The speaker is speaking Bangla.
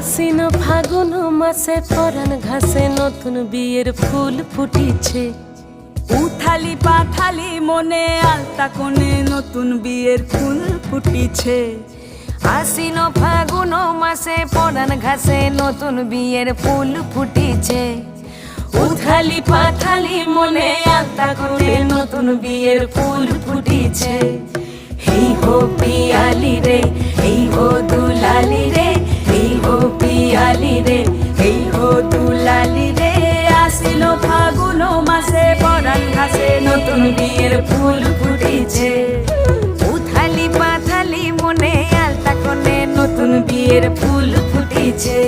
আশ্বিন ফাগুন মাসে পরাণ ঘাসে নতুন বিয়ের ফুল ফুটিছে। উথালি পাথালি মনে আলতা কোণে নতুন বিয়ের ফুল ফুটিছে। আশ্বিন ফাগুন মাসে পরাণ ঘাসে নতুন বিয়ের ফুল ফুটিছে। উথালি পাথালি মনে আলতা কোণে নতুন বিয়ের ফুল ফুটিছে। এই হো পিয়ালি রে, এই হো দুলালি রে, এই হো পিয়ালি রে, এই হো দুলালি রে। আশ্বিন ফাগুন মাসে পরাণ ঘাসে নতুন বিয়ের ফুল ফুটিছে। উথালি পাথালি মনে আলতা কোণে নতুন বিয়ের ফুল ফুটিছে।